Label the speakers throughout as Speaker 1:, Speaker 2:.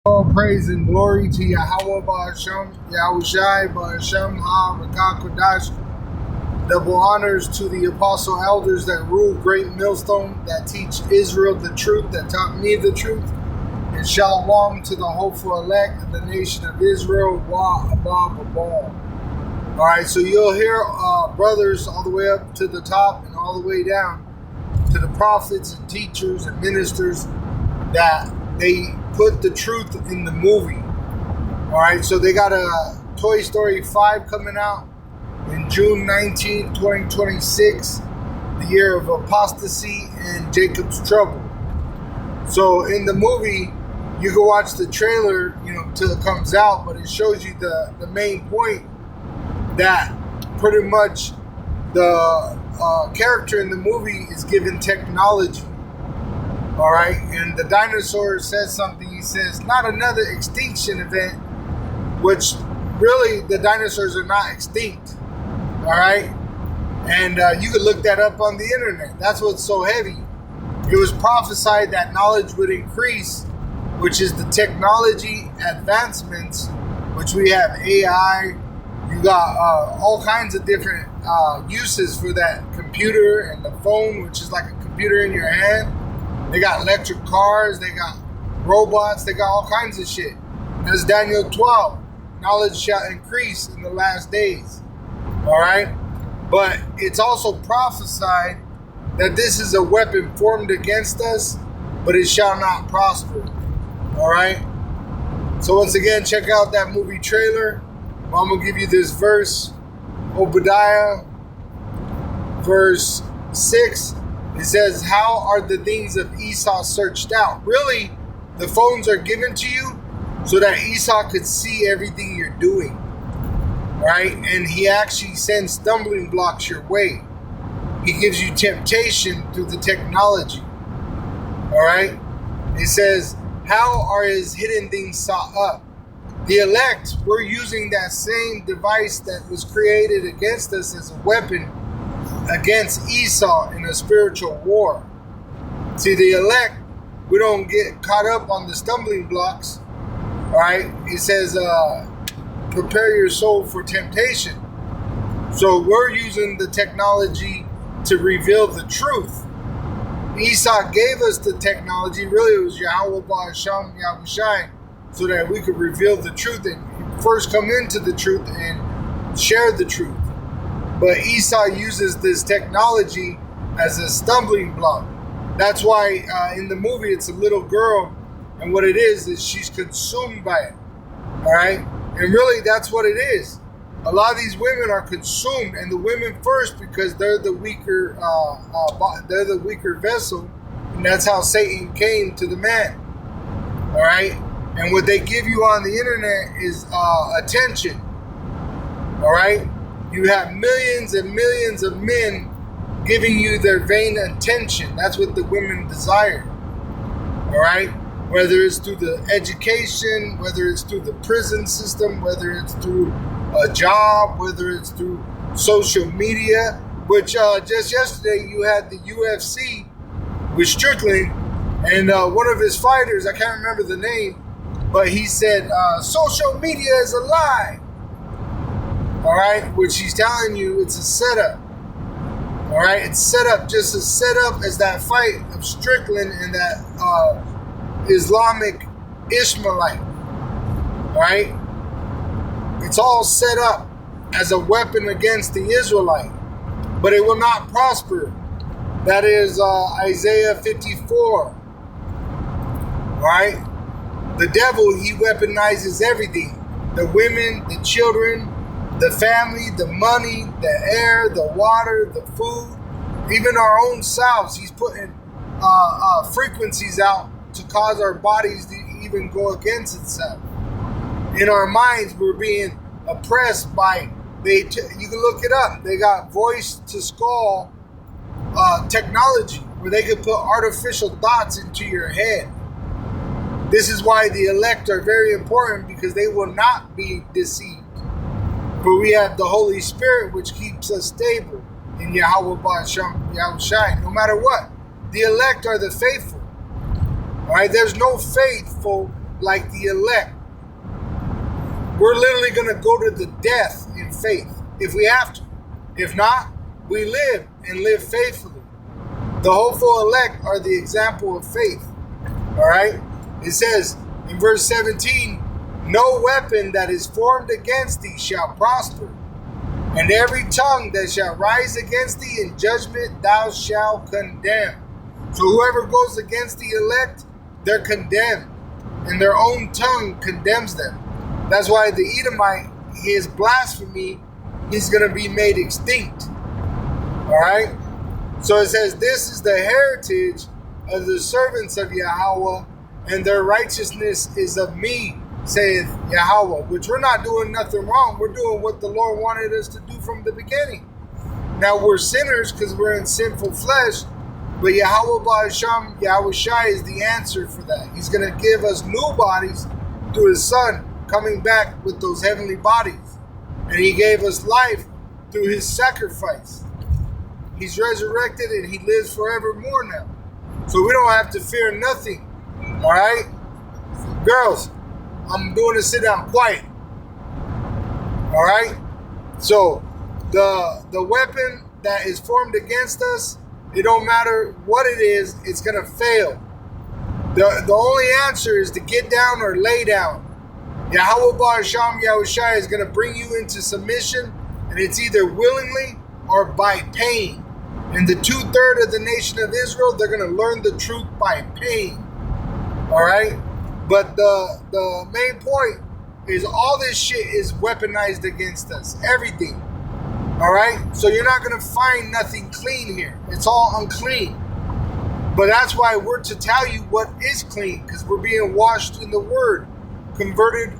Speaker 1: All praise and glory to Yahweh Ba'Hashem, Yahushai Ba'Hashem HaMakakodash. Double honors to the apostle elders that rule Great Millstone, that teach Israel the truth, that taught me the truth. And shalom to the hopeful elect of the nation of Israel. Wa Abba Babal. Alright, so you'll hear brothers all the way up to the top and all the way down to the prophets and teachers and ministers that they put the truth in the movie. Alright, so they got a Toy Story 5 coming out in June 19th, 2026, the year of apostasy and Jacob's trouble. So in the movie, you can watch the trailer, till it comes out, but it shows you the main point that pretty much the character in the movie is given technology. All right, and the dinosaur says something. He says, not another extinction event, which really the dinosaurs are not extinct. All right, and you could look that up on the internet. That's what's so heavy. It was prophesied that knowledge would increase, which is the technology advancements, which we have AI. You got all kinds of different uses for that computer and the phone, which is like a computer in your hand. They got electric cars, they got robots, they got all kinds of shit. That's Daniel 12. Knowledge shall increase in the last days. Alright? But it's also prophesied that this is a weapon formed against us, but it shall not prosper. Alright? So once again, check out that movie trailer. I'm going to give you this verse. Obadiah, verse 6. It says, how are the things of Esau searched out? Really, the phones are given to you so that Esau could see everything you're doing. Right? And he actually sends stumbling blocks your way. He gives you temptation through the technology. Alright? It says, how are his hidden things sought up? The elect, we're using that same device that was created against us as a weapon against Esau in a spiritual war. See, the elect, we don't get caught up on the stumbling blocks. Alright? It says, prepare your soul for temptation. So we're using the technology to reveal the truth. Esau gave us the technology. Really, it was Yahweh Ba'Hashem, Yahushai, so that we could reveal the truth and first come into the truth and share the truth. But Esau uses this technology as a stumbling block. That's why in the movie it's a little girl, and what it is she's consumed by it. All right? And really that's what it is. A lot of these women are consumed, and the women first, because they're the weaker vessel, and that's how Satan came to the man. All right? And what they give you on the internet is attention. All right? You have millions and millions of men giving you their vain attention. That's what the women desire. All right? Whether it's through the education, whether it's through the prison system, whether it's through a job, whether it's through social media, which just yesterday you had the UFC with Strickland, and one of his fighters, I can't remember the name, but he said, social media is a lie. All right, which he's telling you it's a setup. All right, it's set up just as set up as that fight of Strickland and that Islamic Ishmaelite. All right, it's all set up as a weapon against the Israelite, but it will not prosper. That is Isaiah 54. All right, the devil, he weaponizes everything: the women, the children, the family, the money, the air, the water, the food, even our own selves. He's putting frequencies out to cause our bodies to even go against itself. In our minds, we're being oppressed by, you can look it up, they got voice to skull technology where they can put artificial thoughts into your head. This is why the elect are very important, because they will not be deceived. But we have the Holy Spirit, which keeps us stable in Yahweh Ba'Hashem, Yahushai, no matter what. The elect are the faithful. All right, there's no faithful like the elect. We're literally going to go to the death in faith if we have to. If not, we live and live faithfully. The hopeful elect are the example of faith. All right? It says in verse 17, no weapon that is formed against thee shall prosper, and every tongue that shall rise against thee in judgment thou shalt condemn. So whoever goes against the elect, they're condemned, and their own tongue condemns them. That's why the Edomite, his blasphemy, he's going to be made extinct. All right? So it says, this is the heritage of the servants of Yahweh, and their righteousness is of me, saith Yahweh. Which we're not doing nothing wrong. We're doing what the Lord wanted us to do from the beginning. Now we're sinners because we're in sinful flesh, but Yahweh Ba'asham, Yahweh Shai is the answer for that. He's going to give us new bodies through his Son coming back with those heavenly bodies. And he gave us life through his sacrifice. He's resurrected and he lives forevermore now. So we don't have to fear nothing. All right? Girls, I'm doing a sit down quiet. All right? So the weapon that is formed against us, it don't matter what it is, it's going to fail. The only answer is to get down or lay down. Yahweh Ba'asham Yahweh Shai is going to bring you into submission, and it's either willingly or by pain. And the 2/3 of the nation of Israel, they're going to learn the truth by pain. All right? But the main point is all this shit is weaponized against us. Everything. All right? So you're not going to find nothing clean here. It's all unclean. But that's why we're to tell you what is clean, because we're being washed in the Word, converted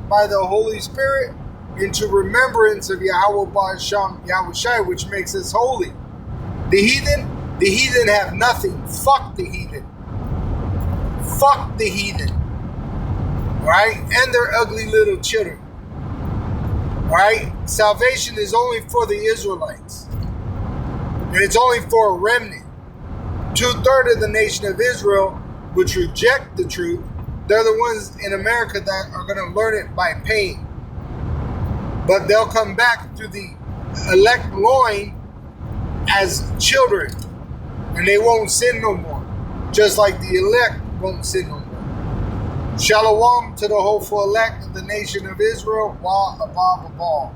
Speaker 1: by the Holy Spirit into remembrance of Yahweh Ba'asham Yahweh Shai, which makes us holy. The heathen have nothing. Fuck the heathen. Fuck the heathen. Alright? And their ugly little children. Alright? Salvation is only for the Israelites. And it's only for a remnant. 2/3 of the nation of Israel, which reject the truth, they're the ones in America that are going to learn it by pain. But they'll come back through the elect loin as children. And they won't sin no more. Just like the elect won't sin no more. Shalom to the hopeful elect of the nation of Israel. Wa abab abal.